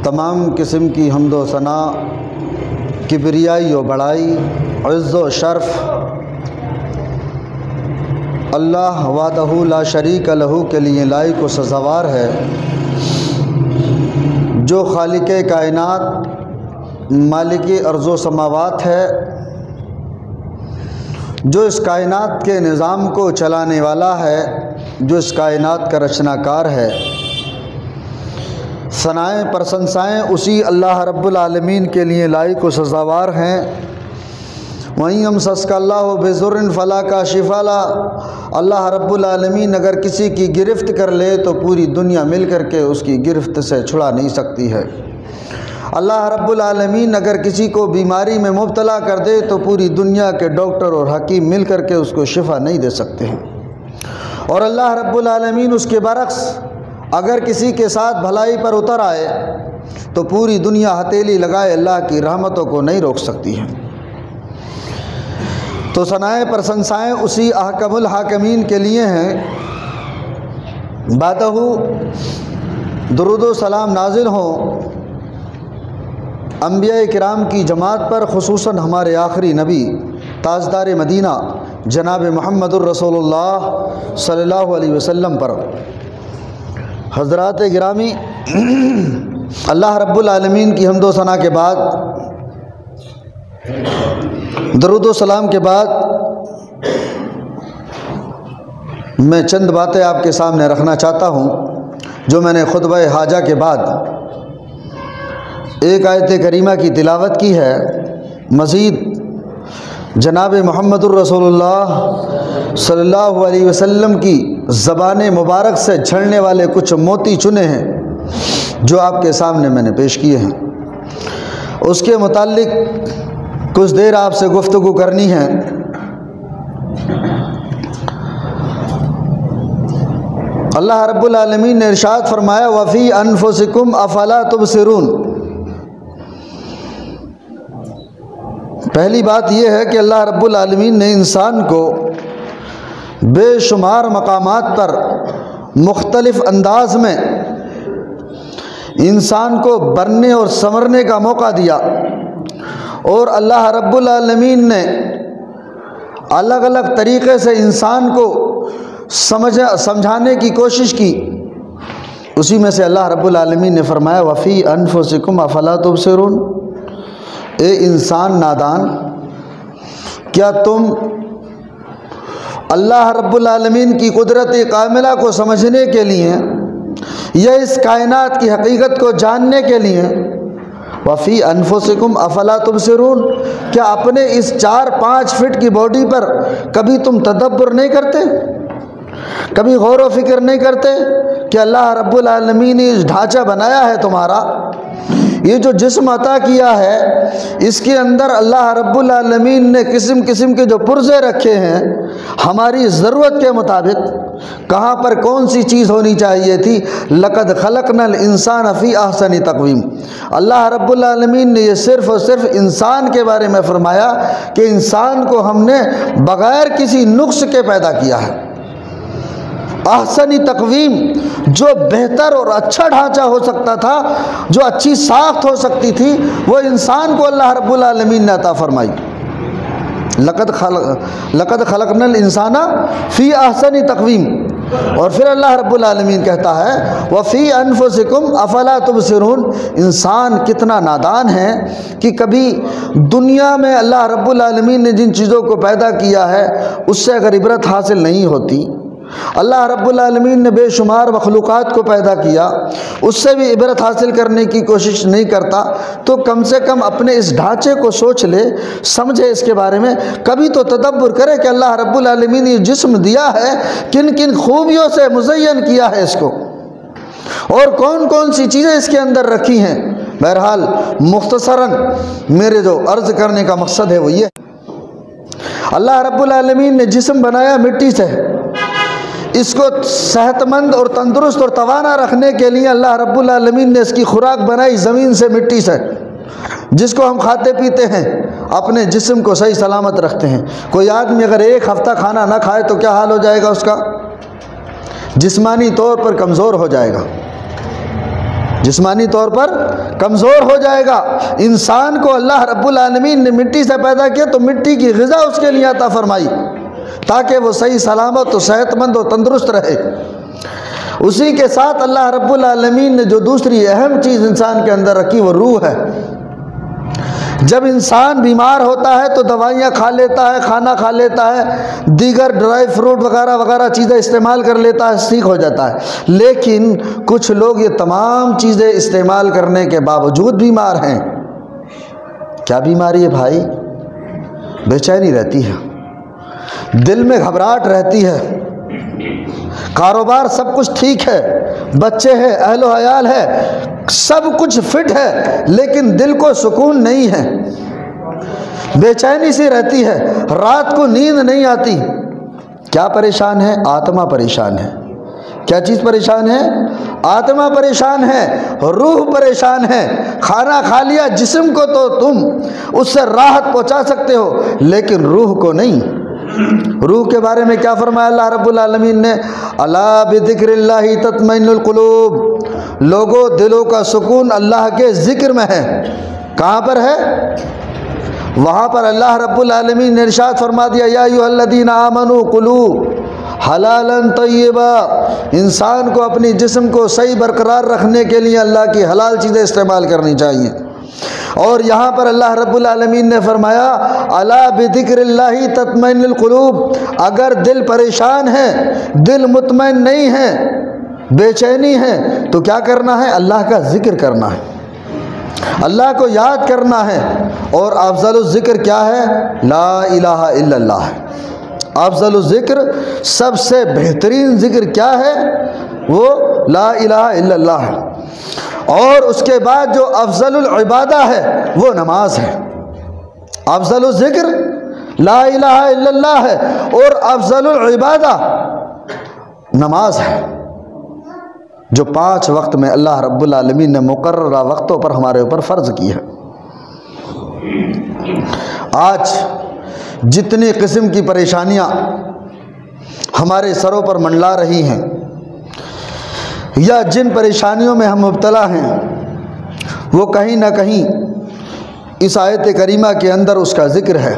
تمام قسم کی حمد و ثنا، کبریائی و بڑائی، عز و شرف اللہ وحدہ لا شریک لہ کے لیے لائق و سزاوار ہے، جو خالق کائنات، مالک ارض و سماوات ہے، جو اس کائنات کے نظام کو چلانے والا ہے، جو اس کائنات کا رچنا کار ہے۔ ثنائیں پرشنسائیں اسی اللہ رب العالمین کے لیے لائق و سزاوار ہیں۔ وَإِن يَمْسَسْكَ اللَّهُ بِضُرٍّ فَلَا كَاشِفَ لَهُ، اللہ رب العالمین اگر کسی کی گرفت کر لے تو پوری دنیا مل کر کے اس کی گرفت سے چھڑا نہیں سکتی ہے۔ اللہ رب العالمین اگر کسی کو بیماری میں مبتلا کر دے تو پوری دنیا کے ڈاکٹر اور حکیم مل کر کے اس کو شفا نہیں دے سکتے ہیں۔ اور اللہ رب العالمین اس کے برعکس اگر کسی کے ساتھ بھلائی پر اتر آئے تو پوری دنیا ہتھیلی لگائے اللہ کی رحمتوں کو نہیں روک سکتی ہے۔ تو ثنائیں پرشنسائیں اسی احکم الحاکمین کے لیے ہیں۔ بعدہ درود و سلام نازل ہوں انبیاء کرام کی جماعت پر، خصوصاً ہمارے آخری نبی تاجدار مدینہ جناب محمد الرسول اللہ صلی اللہ علیہ وسلم پر۔ حضرات گرامی، اللہ رب العالمین کی حمد و ثنا کے بعد، درود و سلام کے بعد، میں چند باتیں آپ کے سامنے رکھنا چاہتا ہوں جو میں نے خطبہ حاجہ کے بعد ایک آیت کریمہ کی تلاوت کی ہے۔ مزید جناب محمد الرسول اللہ صلی اللہ علیہ وسلم کی زبان مبارک سے جھڑنے والے کچھ موتی چنے ہیں جو آپ کے سامنے میں نے پیش کیے ہیں۔ اس کے متعلق کچھ دیر آپ سے گفتگو کرنی ہے۔ اللہ رب العالمین نے ارشاد فرمایا وَفِي أَنفُسِكُمْ أَفَلَا تُبْصِرُونَ۔ پہلی بات یہ ہے کہ اللہ رب العالمین نے انسان کو بے شمار مقامات پر مختلف انداز میں انسان کو بننے اور سنورنے کا موقع دیا، اور اللہ رب العالمین نے الگ الگ طریقے سے انسان کو سمجھانے کی کوشش کی۔ اسی میں سے اللہ رب العالمین نے فرمایا وَفِي أَنفُسِكُمْ أَفَلَا تُبْصِرُونَ۔ اے انسان نادان، کیا تم اللہ رب العالمین کی قدرت کاملہ کو سمجھنے کے لیے یا اس کائنات کی حقیقت کو جاننے کے لیے وَفِي أَنفُسِكُمْ أَفَلَا تُبْصِرُونَ، کیا اپنے اس 4-5 فٹ کی باڈی پر کبھی تم تدبر نہیں کرتے، کبھی غور و فکر نہیں کرتے کہ اللہ رب العالمین نے ڈھانچہ بنایا ہے تمہارا، یہ جو جسم عطا کیا ہے اس کے اندر اللہ رب العالمین نے قسم قسم کے جو پرزے رکھے ہیں، ہماری ضرورت کے مطابق کہاں پر کون سی چیز ہونی چاہیے تھی۔ لَقَدْ خَلَقْنَا الْإِنسَانَ فِي أَحْسَنِ تَقْوِيمٍ۔ اللہ رب العالمین نے یہ صرف اور صرف انسان کے بارے میں فرمایا کہ انسان کو ہم نے بغیر کسی نقص کے پیدا کیا ہے۔ احسنی تقویم، جو بہتر اور اچھا ڈھانچہ ہو سکتا تھا، جو اچھی ساخت ہو سکتی تھی، وہ انسان کو اللہ رب العالمین نے عطا فرمائی۔ لقد خلقنا الانسان فی احسن تقویم۔ اور پھر اللہ رب العالمین کہتا ہے وفی انفسکم افلا تبصرون، انسان کتنا نادان ہے کہ کبھی دنیا میں اللہ رب العالمین نے جن چیزوں کو پیدا کیا ہے اس سے اگر عبرت حاصل نہیں ہوتی، اللہ رب العالمین نے بے شمار مخلوقات کو پیدا کیا، اس سے بھی عبرت حاصل کرنے کی کوشش نہیں کرتا، تو کم سے کم اپنے اس ڈھانچے کو سوچ لے، سمجھے اس کے بارے میں، کبھی تو تدبر کرے کہ اللہ رب العالمین نے جسم دیا ہے، کن کن خوبیوں سے مزین کیا ہے اس کو، اور کون کون سی چیزیں اس کے اندر رکھی ہیں۔ بہرحال مختصراً میرے جو عرض کرنے کا مقصد ہے وہ یہ، اللہ رب العالمین نے جسم بنایا مٹی سے، اس کو صحت مند اور تندرست اور توانا رکھنے کے لیے اللہ رب العالمین نے اس کی خوراک بنائی زمین سے، مٹی سے، جس کو ہم کھاتے پیتے ہیں، اپنے جسم کو صحیح سلامت رکھتے ہیں۔ کوئی آدمی اگر ایک ہفتہ کھانا نہ کھائے تو کیا حال ہو جائے گا اس کا؟ جسمانی طور پر کمزور ہو جائے گا۔ جسمانی طور پر کمزور ہو جائے گا۔ انسان کو اللہ رب العالمین نے مٹی سے پیدا کیا تو مٹی کی غذا اس کے لیے عطا فرمائی تاکہ وہ صحیح سلامت و صحت مند و تندرست رہے۔ اسی کے ساتھ اللہ رب العالمین نے جو دوسری اہم چیز انسان کے اندر رکھی وہ روح ہے۔ جب انسان بیمار ہوتا ہے تو دوائیاں کھا لیتا ہے، کھانا کھا لیتا ہے، دیگر ڈرائی فروٹ وغیرہ وغیرہ چیزیں استعمال کر لیتا ہے، ٹھیک ہو جاتا ہے۔ لیکن کچھ لوگ یہ تمام چیزیں استعمال کرنے کے باوجود بیمار ہیں۔ کیا بیماری ہے بھائی؟ بے چینی رہتی ہے، دل میں گھبراہٹ رہتی ہے، کاروبار سب کچھ ٹھیک ہے، بچے ہیں، اہل و عیال ہے، سب کچھ فٹ ہے، لیکن دل کو سکون نہیں ہے، بے چینی سی رہتی ہے، رات کو نیند نہیں آتی۔ کیا پریشان ہے؟ آتما پریشان ہے۔ کیا چیز پریشان ہے؟ آتما پریشان ہے، روح پریشان ہے۔ کھانا کھا لیا جسم کو تو تم اس سے راحت پہنچا سکتے ہو، لیکن روح کو نہیں۔ روح کے بارے میں کیا فرمایا اللہ رب العالمین نے؟ الا بذکر اللہ تطمئن القلوب، لوگوں دلوں کا سکون اللہ کے ذکر میں ہے۔ کہاں پر ہے؟ وہاں پر اللہ رب العالمین نے ارشاد فرما دیا یا ایھا الذین آمنوا کلوا حلالا طیبا، انسان کو اپنی جسم کو صحیح برقرار رکھنے کے لیے اللہ کی حلال چیزیں استعمال کرنی چاہیے۔ اور یہاں پر اللہ رب العالمین نے فرمایا الا بذکر اللہ تطمئن القلوب، اگر دل پریشان ہے، دل مطمئن نہیں ہے، بے چینی ہے، تو کیا کرنا ہے؟ اللہ کا ذکر کرنا ہے، اللہ کو یاد کرنا ہے۔ اور افضل الذکر کیا ہے؟ لا الہ الا اللہ ہے۔ افضل الذکر، سب سے بہترین ذکر کیا ہے؟ وہ لا الہ الا اللہ ہے۔ اور اس کے بعد جو افضل العبادہ ہے وہ نماز ہے۔ افضل الذکر لا الہ الا اللہ ہے اور افضل العبادہ نماز ہے، جو 5 وقت میں اللہ رب العالمین نے مقررہ وقتوں پر ہمارے اوپر فرض کی ہے۔ آج جتنی قسم کی پریشانیاں ہمارے سروں پر منڈلا رہی ہیں یا جن پریشانیوں میں ہم مبتلا ہیں، وہ کہیں نہ کہیں اس آیت کریمہ کے اندر اس کا ذکر ہے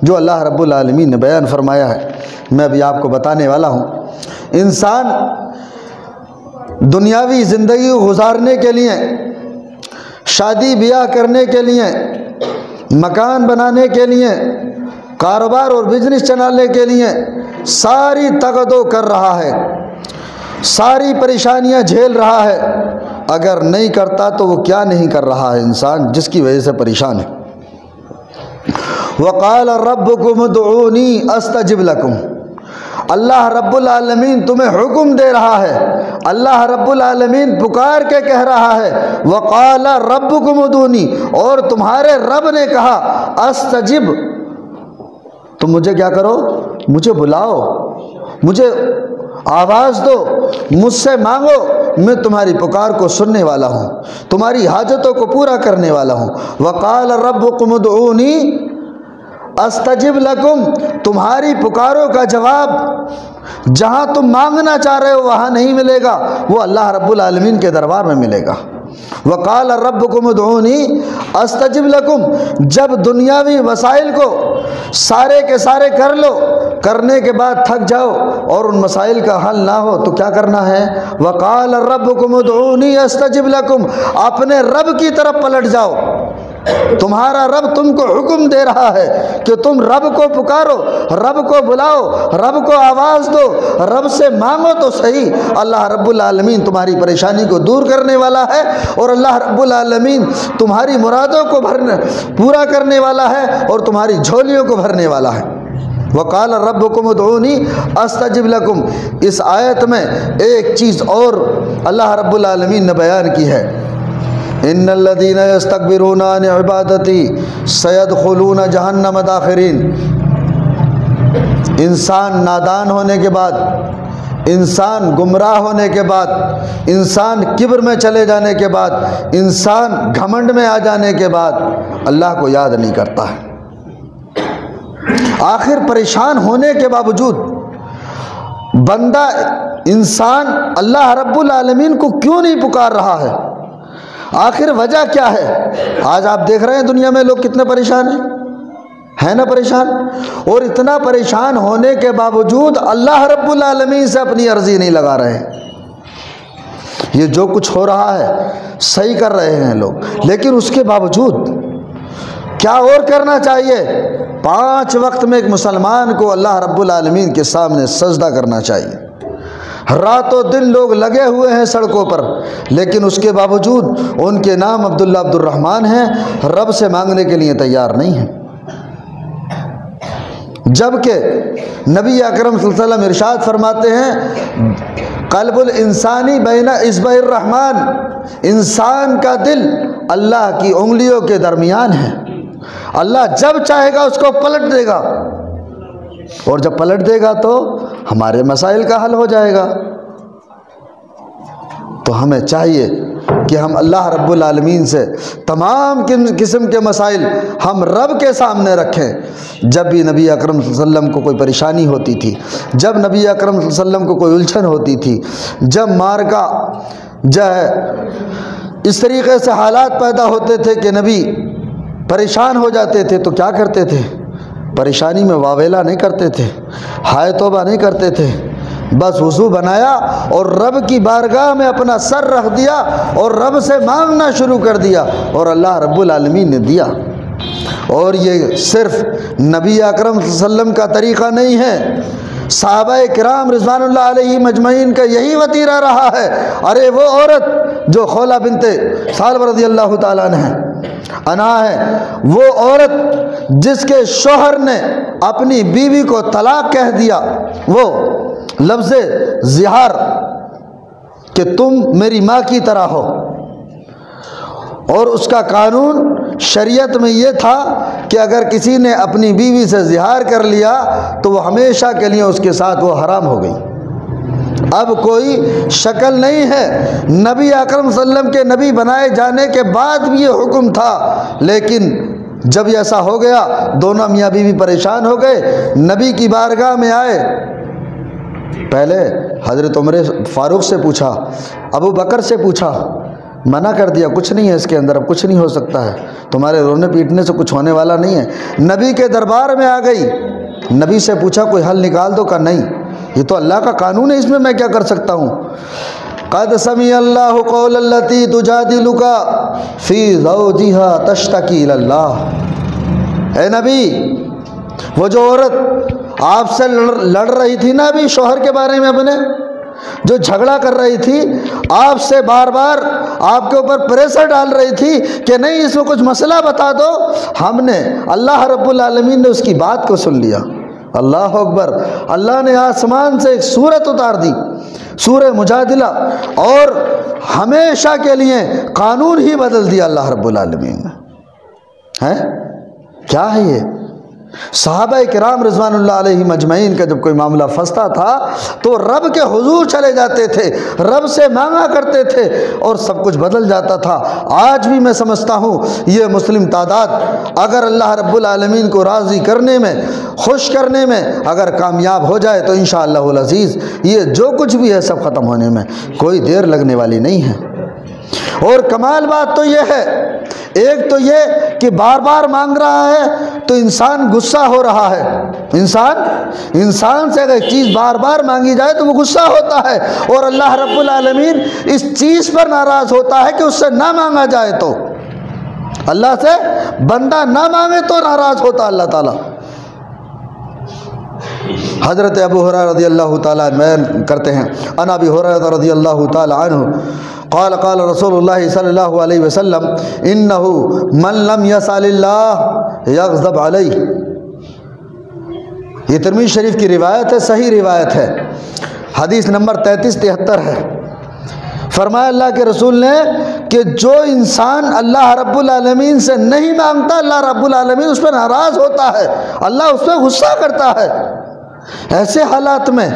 جو اللہ رب العالمین نے بیان فرمایا ہے۔ میں ابھی آپ کو بتانے والا ہوں۔ انسان دنیاوی زندگی گزارنے کے لیے، شادی بیاہ کرنے کے لیے، مکان بنانے کے لیے، کاروبار اور بزنس چلانے کے لیے ساری تگدو کر رہا ہے، ساری پریشانیاں جھیل رہا ہے۔ اگر نہیں کرتا تو وہ کیا نہیں کر رہا ہے انسان، جس کی وجہ سے پریشان ہے۔ وَقَالَ رَبُّكُمُ ادْعُونِي أَسْتَجِبْ لَكُمْ، اللہ رب العالمین تمہیں حکم دے رہا ہے، اللہ رب العالمین پکار کے کہہ رہا ہے وَقَالَ رَبُّكُمُ ادْعُونِي، اور تمہارے رب نے کہا استجب، تم مجھے کیا کرو؟ مجھے بلاؤ، مجھے آواز دو، مجھ سے مانگو، میں تمہاری پکار کو سننے والا ہوں، تمہاری حاجتوں کو پورا کرنے والا ہوں۔ وَقَالَ رَبُّكُمُ ادْعُونِي استجب لکم، تمہاری پکاروں کا جواب جہاں تم مانگنا چاہ رہے ہو وہاں نہیں ملے گا، وہ اللہ رب العالمین کے دربار میں ملے گا۔ وَقَالَ رَبُّكُمُ ادْعُونِي استجب لکم، جب دنیاوی وسائل کو سارے کے سارے کر لو، کرنے کے بعد تھک جاؤ اور ان مسائل کا حل نہ ہو تو کیا کرنا ہے؟ وَقَالَ رَبُّكُمُ ادْعُونِي استجب لکم، اپنے رب کی طرف پلٹ جاؤ۔ تمہارا رب تم کو حکم دے رہا ہے کہ تم رب کو پکارو، رب کو بلاؤ، رب کو آواز دو، رب سے مانگو تو صحیح۔ اللہ رب العالمین تمہاری پریشانی کو دور کرنے والا ہے اور اللہ رب العالمین تمہاری مرادوں کو پورا کرنے والا ہے اور تمہاری جھولیوں کو بھرنے والا ہے۔ وَقَالَ رَبُّكُمُ ادْعُونِي أَسْتَجِبْ لَكُمْ، اس آیت میں ایک چیز اور اللہ رب العالمین نے بیان کی ہے، ان الذین یستکبرون عن عبادتی سیدخلون جہنم داخرین۔ انسان نادان ہونے کے بعد، انسان گمراہ ہونے کے بعد، انسان کبر میں چلے جانے کے بعد، انسان گھمنڈ میں آ جانے کے بعد اللہ کو یاد نہیں کرتا ہے۔ آخر پریشان ہونے کے باوجود بندہ، انسان اللہ رب العالمین کو کیوں نہیں پکار رہا ہے؟ آخر وجہ کیا ہے؟ آج آپ دیکھ رہے ہیں دنیا میں لوگ کتنے پریشان ہیں نا پریشان، اور اتنا پریشان ہونے کے باوجود اللہ رب العالمین سے اپنی عرضی نہیں لگا رہے ہیں۔ یہ جو کچھ ہو رہا ہے صحیح کر رہے ہیں لوگ، لیکن اس کے باوجود کیا اور کرنا چاہیے؟ 5 وقت میں ایک مسلمان کو اللہ رب العالمین کے سامنے سجدہ کرنا چاہیے۔ رات و دن لوگ لگے ہوئے ہیں سڑکوں پر، لیکن اس کے باوجود ان کے نام عبداللہ عبد الرحمن ہیں، رب سے مانگنے کے لیے تیار نہیں ہیں۔ جبکہ نبی اکرم صلی اللہ علیہ وسلم ارشاد فرماتے ہیں قلب الانسانی بین اصبع الرحمن، انسان کا دل اللہ کی انگلیوں کے درمیان ہے، اللہ جب چاہے گا اس کو پلٹ دے گا، اور جب پلٹ دے گا تو ہمارے مسائل کا حل ہو جائے گا۔ تو ہمیں چاہیے کہ ہم اللہ رب العالمین سے تمام قسم کے مسائل ہم رب کے سامنے رکھیں۔ جب بھی نبی اکرم صلی اللہ علیہ وسلم کو کوئی پریشانی ہوتی تھی، جب نبی اکرم صلی اللہ علیہ وسلم کو کوئی الجھن ہوتی تھی، جب مارکا جو ہے اس طریقے سے حالات پیدا ہوتے تھے کہ نبی پریشان ہو جاتے تھے، تو کیا کرتے تھے؟ پریشانی میں واویلا نہیں کرتے تھے، ہائے توبہ نہیں کرتے تھے، بس وضو بنایا اور رب کی بارگاہ میں اپنا سر رکھ دیا اور رب سے مانگنا شروع کر دیا، اور اللہ رب العالمین نے دیا۔ اور یہ صرف نبی اکرم صلی اللہ علیہ وسلم کا طریقہ نہیں ہے، صحابہ کرام رضوان اللہ علیہ مجمعین کا یہی وتیرہ رہا ہے۔ ارے وہ عورت جو خولہ بنت ثعلبہ رضی اللہ تعالیٰ عنہ ہے، وہ عورت جس کے شوہر نے اپنی بیوی کو طلاق کہہ دیا، وہ لفظ زہار کہ تم میری ماں کی طرح ہو، اور اس کا قانون شریعت میں یہ تھا کہ اگر کسی نے اپنی بیوی سے زہار کر لیا تو وہ ہمیشہ کے لیے اس کے ساتھ وہ حرام ہو گئی۔ اب کوئی شکل نہیں ہے، نبی اکرم صلی اللہ علیہ وسلم کے نبی بنائے جانے کے بعد بھی یہ حکم تھا، لیکن جب ایسا ہو گیا دونوں میاں بیوی پریشان ہو گئے، نبی کی بارگاہ میں آئے، پہلے حضرت عمر فاروق سے پوچھا، ابو بکر سے پوچھا، منع کر دیا کچھ نہیں ہے اس کے اندر، اب کچھ نہیں ہو سکتا ہے، تمہارے رونے پیٹنے سے کچھ ہونے والا نہیں ہے۔ نبی کے دربار میں آ گئی، نبی سے پوچھا کوئی حل نکال دو، کہا نہیں، یہ تو اللہ کا قانون ہے، اس میں کیا کر سکتا ہوں۔ قد سمع اللہ قول التی تجادلک فی زوجہا تشتکی الی اللہ۔ اے نبی، وہ جو عورت آپ سے لڑ رہی تھی نا ابھی شوہر کے بارے میں، اپنے جو جھگڑا کر رہی تھی، آپ سے بار بار آپ کے اوپر پریشر ڈال رہی تھی کہ نہیں اس میں کچھ مسئلہ بتا دو، ہم نے اللہ رب العالمین نے اس کی بات کو سن لیا۔ اللہ اکبر، اللہ نے آسمان سے ایک سورت اتار دی، سورہ مجادلہ، اور ہمیشہ کے لیے قانون ہی بدل دیا اللہ رب العالمین نے۔ کیا ہے یہ؟ صحابہ کرام رضوان اللہ علیہ مجمعین کا جب کوئی معاملہ پھنستا تھا تو رب کے حضور چلے جاتے تھے، رب سے مانگا کرتے تھے اور سب کچھ بدل جاتا تھا۔ آج بھی میں سمجھتا ہوں یہ مسلم تعداد اگر اللہ رب العالمین کو راضی کرنے میں، خوش کرنے میں اگر کامیاب ہو جائے تو انشاءاللہ العزیز یہ جو کچھ بھی ہے سب ختم ہونے میں کوئی دیر لگنے والی نہیں ہے۔ اور کمال بات تو یہ ہے، ایک تو یہ کہ بار بار مانگ رہا ہے تو انسان غصہ ہو رہا ہے، انسان سے اگر ایک چیز بار بار مانگی جائے تو وہ غصہ ہوتا ہے، اور اللہ رب العالمین اس چیز پر ناراض ہوتا ہے کہ اس سے نہ مانگا جائے، تو اللہ سے بندہ نہ مانگے تو ناراض ہوتا اللہ تعالیٰ۔ حضرت ابو ہریرہ رضی اللہ تعالیٰ عنہ بیان کرتے ہیں، عن ابی ہریرہ رضی اللہ تعالیٰ عنہ قال قال رسول اللہ صلی اللہ علیہ وسلم انہ من لم یسأل اللہ یغضب علیہ۔ یہ ترمذی شریف کی روایت ہے، صحیح روایت ہے، حدیث نمبر 3373 ہے۔ فرمایا اللہ کے رسول نے کہ جو انسان اللہ رب العالمین سے نہیں مانگتا اللہ رب العالمین اس پہ ناراض ہوتا ہے، اللہ اس پہ غصہ کرتا ہے۔ ایسے حالات میں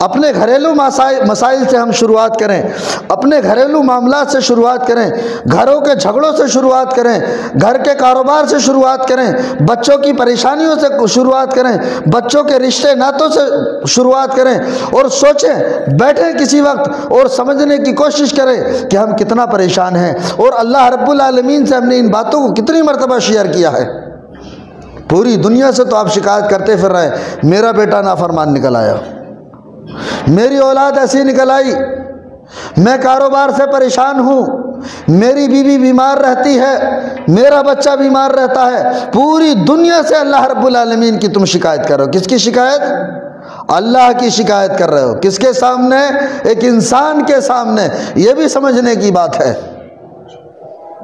اپنے گھریلو مسائل سے ہم شروعات کریں، اپنے گھریلو معاملات سے شروعات کریں، گھروں کے جھگڑوں سے شروعات کریں، گھر کے کاروبار سے شروعات کریں، بچوں کی پریشانیوں سے شروعات کریں، بچوں کے رشتے ناتوں سے شروعات کریں، اور سوچیں، بیٹھیں کسی وقت اور سمجھنے کی کوشش کریں کہ ہم کتنا پریشان ہیں، اور اللہ رب العالمین سے ہم نے ان باتوں کو کتنی مرتبہ شیئر کیا ہے۔ پوری دنیا سے تو آپ شکایت کرتے پھر رہے، میرا بیٹا نافرمان نکل آیا، میری اولاد ایسی نکل آئی، میں کاروبار سے پریشان ہوں، میری بیوی بیمار رہتی ہے، میرا بچہ بیمار رہتا ہے۔ پوری دنیا سے اللہ رب العالمین کی تم شکایت کر رہے ہو۔ کس کی شکایت؟ اللہ کی شکایت کر رہے ہو۔ کس کے سامنے؟ ایک انسان کے سامنے۔ یہ بھی سمجھنے کی بات ہے۔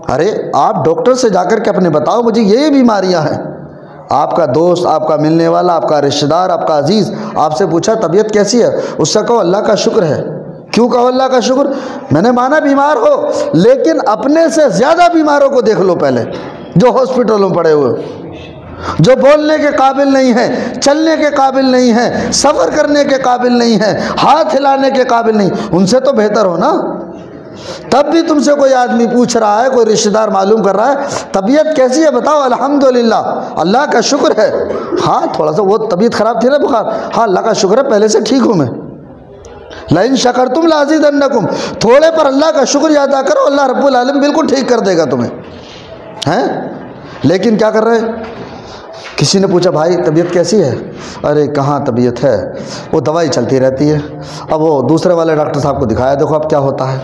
ارے آپ ڈاکٹر سے جا کر کے اپنے بتاؤ مجھے یہ بیماریاں ہیں۔ آپ کا دوست، آپ کا ملنے والا، آپ کا رشتہ دار، آپ کا عزیز آپ سے پوچھا طبیعت کیسی ہے، اس سے کہو اللہ کا شکر ہے۔ کیوں کہو اللہ کا شکر؟ میں نے مانا بیمار ہو، لیکن اپنے سے زیادہ بیماروں کو دیکھ لو پہلے، جو ہاسپٹلوں میں پڑے ہوئے، جو بولنے کے قابل نہیں ہیں، چلنے کے قابل نہیں ہیں، سفر کرنے کے قابل نہیں ہیں، ہاتھ ہلانے کے قابل نہیں، ان سے تو بہتر ہو نا۔ تب بھی تم سے کوئی آدمی پوچھ رہا ہے، کوئی رشتہ دار معلوم کر رہا ہے طبیعت کیسی ہے، بتاؤ الحمدللہ اللہ کا شکر ہے۔ ہاں تھوڑا سا وہ طبیعت خراب تھی نا، بخار، ہاں اللہ کا شکر ہے پہلے سے ٹھیک ہوں میں۔ لئن شکرتم لازیدنکم، تھوڑے پر اللہ کا شکر ادا کرو، اللہ رب العالمین بالکل ٹھیک کر دے گا تمہیں، ہیں؟ لیکن کیا کر رہے؟ کسی نے پوچھا بھائی طبیعت کیسی ہے؟ ارے کہاں طبیعت ہے، وہ دوائی چلتی رہتی ہے۔ اب وہ دوسرے والے ڈاکٹر صاحب کو دکھایا، دیکھو اب کیا ہوتا ہے،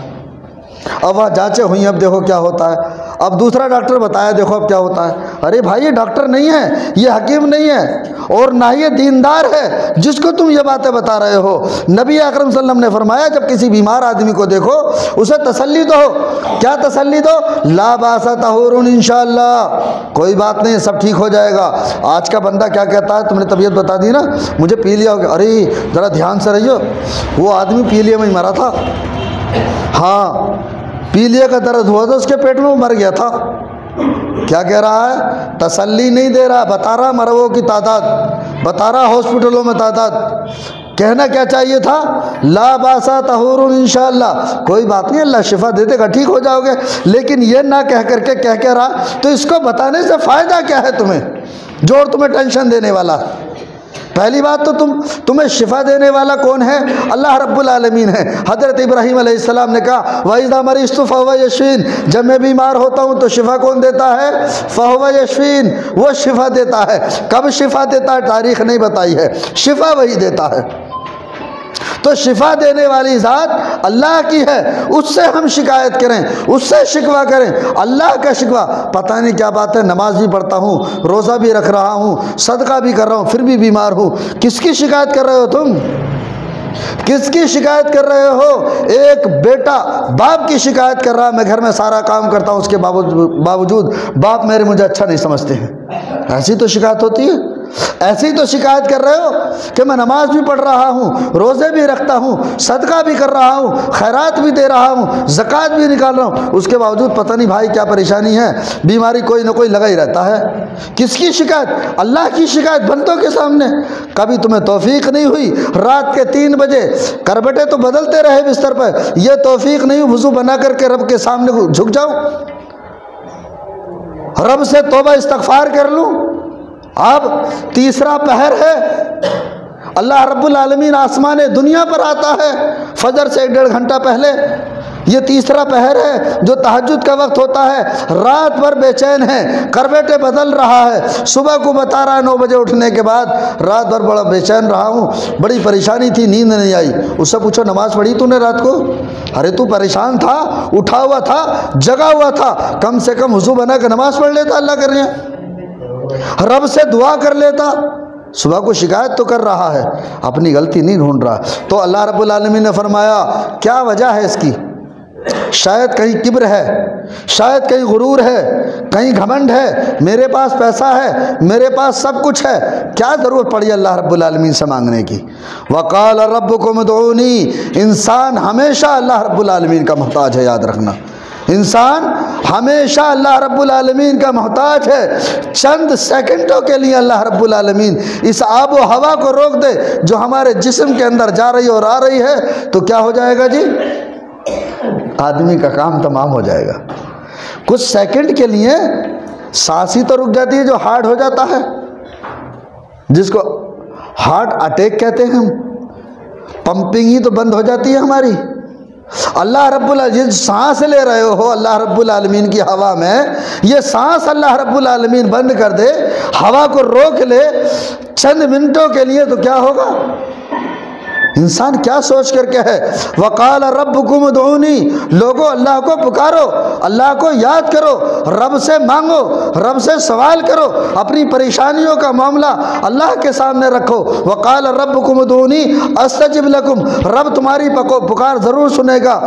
اب وہاں جانچیں ہوئیں، اب دیکھو کیا ہوتا ہے، اب دوسرا ڈاکٹر بتایا دیکھو اب کیا ہوتا ہے۔ ارے بھائی یہ ڈاکٹر نہیں ہے، یہ حکیم نہیں ہے، اور نہ یہ دیندار ہے جس کو تم یہ باتیں بتا رہے ہو۔ نبی اکرم صلی اللہ علیہ وسلم نے فرمایا جب کسی بیمار آدمی کو دیکھو اسے تسلی دو۔ کیا تسلی دو؟ لا باس طہور انشاءاللہ، کوئی بات نہیں سب ٹھیک ہو جائے گا۔ آج کا بندہ کیا کہتا ہے، تم نے طبیعت بتا دی نا مجھے پی لیا ہوگا، ارے ذرا دھیان سے رہیو، وہ آدمی پی لیا میں ہی مرا تھا، ہاں پیلیے کا درد ہوا تھا اس کے پیٹ میں، وہ مر گیا تھا۔ کیا کہہ رہا ہے؟ تسلی نہیں دے رہا، بتا رہا مروں کی تعداد، بتا رہا ہاسپٹلوں میں تعداد۔ کہنا کیا چاہیے تھا؟ لا باسا طہور انشاءاللہ، کوئی بات نہیں اللہ شفا دے دے گا، ٹھیک ہو جاؤ گے۔ لیکن یہ نہ کہہ کر کے کہہ رہا، تو اس کو بتانے سے فائدہ کیا ہے تمہیں جو اور تمہیں ٹینشن دینے والا؟ پہلی بات تو تمہیں شفا دینے والا کون ہے؟ اللہ رب العالمین ہے۔ حضرت ابراہیم علیہ السلام نے کہا وَإِذَا مَرِضْتُ فَهُوَ يَشْفِينِ، جب میں بیمار ہوتا ہوں تو شفا کون دیتا ہے؟ فَهُوَ يَشْفِينِ، وہ شفا دیتا ہے۔ کب شفا دیتا ہے تاریخ نہیں بتائی ہے، شفا وہی دیتا ہے۔ تو شفا دینے والی ذات اللہ کی ہے، اس سے ہم شکایت کریں، اس سے شکوہ کریں۔ اللہ کا شکوہ، پتہ نہیں کیا بات ہے، نماز بھی پڑھتا ہوں، روزہ بھی رکھ رہا ہوں، صدقہ بھی کر رہا ہوں، پھر بھی بیمار ہوں۔ کس کی شکایت کر رہے ہو تم؟ کس کی شکایت کر رہے ہو؟ ایک بیٹا باپ کی شکایت کر رہا، میں گھر میں سارا کام کرتا ہوں، اس کے باوجود باپ میرے مجھے اچھا نہیں سمجھتے ہیں۔ ایسی تو شکایت ہوتی ہے؟ ایسی تو شکایت کر رہے ہو کہ میں نماز بھی پڑھ رہا ہوں، روزے بھی رکھتا ہوں، صدقہ بھی کر رہا ہوں، خیرات بھی دے رہا ہوں، زکوٰۃ بھی نکال رہا ہوں، اس کے باوجود پتہ نہیں بھائی کیا پریشانی ہے، بیماری کوئی نہ کوئی لگا ہی رہتا ہے۔ کس کی شکایت؟ اللہ کی شکایت بندوں کے سامنے۔ کبھی تمہیں توفیق نہیں ہوئی رات کے 3 بجے کربٹیں تو بدلتے رہے بستر پہ، یہ توفیق نہیں وضو بنا کر کے رب کے سامنے جھک جاؤ، رب سے توبہ استغفار کر لوں؟ اب تیسرا پہر ہے، اللہ رب العالمین آسمان دنیا پر آتا ہے فجر سے 1.5 گھنٹہ پہلے، یہ تیسرا پہر ہے جو تہجد کا وقت ہوتا ہے، رات بھر بے چین ہے، کربیٹیں بدل رہا ہے، صبح کو بتا رہا ہے 9 بجے اٹھنے کے بعد رات بھر بڑا بے چین رہا ہوں، بڑی پریشانی تھی، نیند نہیں آئی۔ اس سے پوچھو نماز پڑھی تو نے رات کو؟ ارے تو پریشان تھا، اٹھا ہوا تھا، جگا ہوا تھا، کم سے کم وضو بنا کے نماز پڑھ لیتا، اللہ کر رہے ہیں، رب سے دعا کر لیتا۔ صبح کو شکایت تو کر رہا ہے، اپنی غلطی نہیں ڈھونڈ رہا۔ تو اللہ رب العالمین نے فرمایا کیا وجہ ہے اس کی؟ شاید کہیں کبر ہے، شاید کہیں غرور ہے، کہیں گھمنڈ ہے، میرے پاس پیسہ ہے، میرے پاس سب کچھ ہے، کیا ضرورت پڑی اللہ رب العالمین سے مانگنے کی؟ وقال ربکم ادعونی، انسان ہمیشہ اللہ رب العالمین کا محتاج ہے، یاد رکھنا، انسان ہمیشہ اللہ رب العالمین کا محتاج ہے۔ چند سیکنڈوں کے لیے اللہ رب العالمین اس آب و ہوا کو روک دے جو ہمارے جسم کے اندر جا رہی اور آ رہی ہے تو کیا ہو جائے گا جی؟ آدمی کا کام تمام ہو جائے گا۔ کچھ سیکنڈ کے لیے سانس ہی تو رک جاتی ہے جو ہارٹ ہو جاتا ہے، جس کو ہارٹ اٹیک کہتے ہیں ہم، پمپنگ ہی تو بند ہو جاتی ہے ہماری۔ اللہ رب العالمین سانس لے رہے ہو اللہ رب العالمین کی ہوا میں، یہ سانس اللہ رب العالمین بند کر دے، ہوا کو روک لے چند منٹوں کے لیے تو کیا ہوگا؟ انسان کیا سوچ کر کے ہے؟ وقال ربکم ادعونی، لوگو اللہ کو پکارو، اللہ کو یاد کرو، رب سے مانگو، رب سے سوال کرو، اپنی پریشانیوں کا معاملہ اللہ کے سامنے رکھو۔ وقال ربکم ادعونی استجب لکم، رب تمہاری پکار ضرور سنے گا۔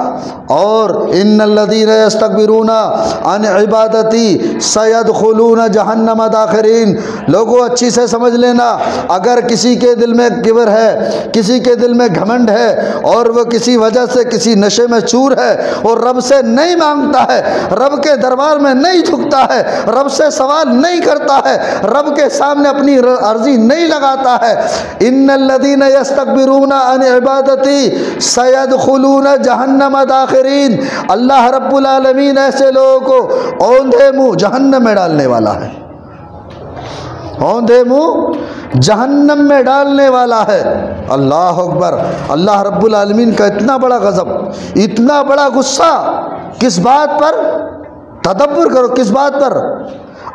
اور ان الذین یستکبرون عن عبادتی سیدخلون جہنم داخرین، لوگو اچھی سے سمجھ لینا، اگر کسی کے دل میں کبر ہے، کسی کے دل میں گھمنڈ ہے، اور وہ کسی وجہ سے کسی نشے میں چور ہے اور رب سے نہیں مانگتا ہے، رب کے دربار میں نہیں جھکتا ہے، رب سے سوال نہیں کرتا ہے، رب کے سامنے اپنی عرضی نہیں لگاتا ہے، ان الذین یستکبرون عن عبادتی سیدخلون جہنم داخرین، اللہ رب العالمین ایسے لوگوں کو اوندھے منہ جہنم میں ڈالنے والا ہے، اوندھے منہ جہنم میں ڈالنے والا ہے۔ اللہ اکبر۔ اللہ رب العالمین کا اتنا بڑا غضب، اتنا بڑا غصہ، کس بات پر؟ تدبر کرو، کس بات پر؟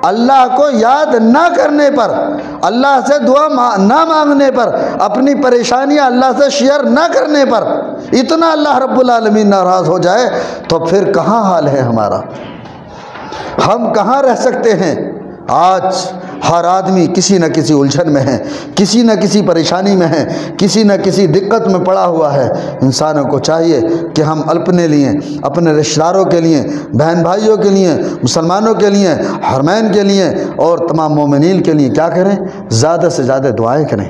اللہ کو یاد نہ کرنے پر، اللہ سے دعا نہ مانگنے پر، اپنی پریشانیاں اللہ سے شیئر نہ کرنے پر اتنا اللہ رب العالمین ناراض ہو جائے تو پھر کہاں حال ہے ہمارا؟ ہم کہاں رہ سکتے ہیں؟ آج ہر آدمی کسی نہ کسی الجھن میں ہے، کسی نہ کسی پریشانی میں ہے، کسی نہ کسی دقت میں پڑا ہوا ہے۔ انسانوں کو چاہیے کہ ہم اپنے لیے، اپنے رشتہ داروں کے لیے، بہن بھائیوں کے لیے، مسلمانوں کے لیے، حرمین کے لیے اور تمام مومنین کے لیے کیا کریں؟ زیادہ سے زیادہ دعائیں کریں،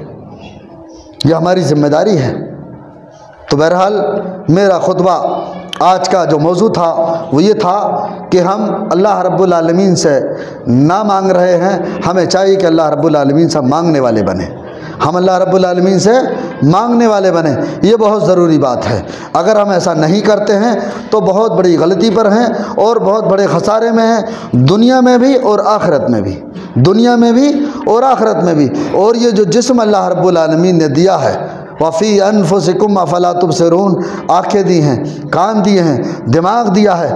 یہ ہماری ذمہ داری ہے۔ تو بہرحال میرا خطبہ آج کا جو موضوع تھا وہ یہ تھا کہ ہم اللہ رب العالمین سے نہ مانگ رہے ہیں، ہمیں چاہیے کہ اللہ رب العالمین سے مانگنے والے بنیں، ہم اللہ رب العالمین سے مانگنے والے بنیں، یہ بہت ضروری بات ہے۔ اگر ہم ایسا نہیں کرتے ہیں تو بہت بڑی غلطی پر ہیں اور بہت بڑے خسارے میں ہیں، دنیا میں بھی اور آخرت میں بھی، دنیا میں بھی اور آخرت میں بھی۔ اور یہ جو جسم اللہ رب العالمین نے دیا ہے، وَفِي أَنفُسِكُمْ أَفَلَا تُبْصِرُونَ، آنکھیں دی ہیں، کان دیے ہیں، دماغ دیا ہے،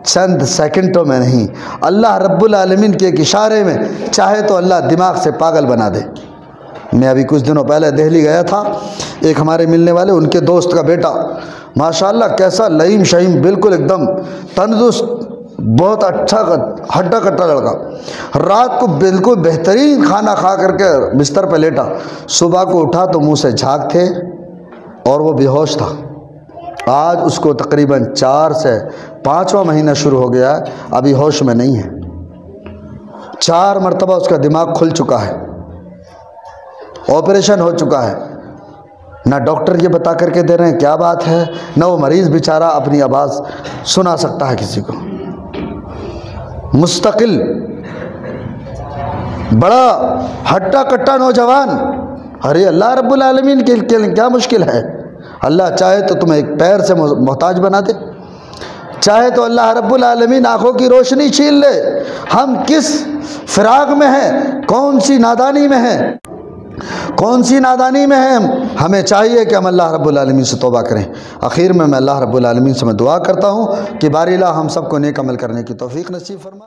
چند سیکنڈوں میں نہیں، اللہ رب العالمین کے ایک اشارے میں چاہے تو اللہ دماغ سے پاگل بنا دے۔ میں ابھی کچھ دنوں پہلے دہلی گیا تھا، ایک ہمارے ملنے والے، ان کے دوست کا بیٹا ماشاءاللہ کیسا لئیم شہیم، بالکل ایک دم تندرست، بہت اچھا ہڈا کٹا لڑکا، رات کو بالکل بہترین کھانا کھا کر کے بستر پہ لیٹا، صبح کو اٹھا تو منہ سے جھاگ تھے اور وہ بے ہوش تھا۔ آج اس کو تقریباً 4 سے 5واں مہینہ شروع ہو گیا ہے، ابھی ہوش میں نہیں ہے، 4 مرتبہ اس کا دماغ کھل چکا ہے، آپریشن ہو چکا ہے، نہ ڈاکٹر یہ بتا کر کے دے رہے ہیں کیا بات ہے، نہ وہ مریض بیچارہ اپنی آواز سنا سکتا ہے کسی کو۔ مستقل بڑا ہٹا کٹا نوجوان، ارے اللہ رب العالمین کے کیا مشکل ہے؟ اللہ چاہے تو تمہیں ایک پیر سے محتاج بنا دے، چاہے تو اللہ رب العالمین آنکھوں کی روشنی چھین لے۔ ہم کس فراق میں ہیں، کون سی نادانی میں ہیں، کون سی نادانی میں ہیں؟ ہمیں چاہیے کہ ہم اللہ رب العالمین سے توبہ کریں۔ آخر میں اللہ رب العالمین سے میں دعا کرتا ہوں کہ باری اللہ ہم سب کو نیک عمل کرنے کی توفیق نصیب فرما۔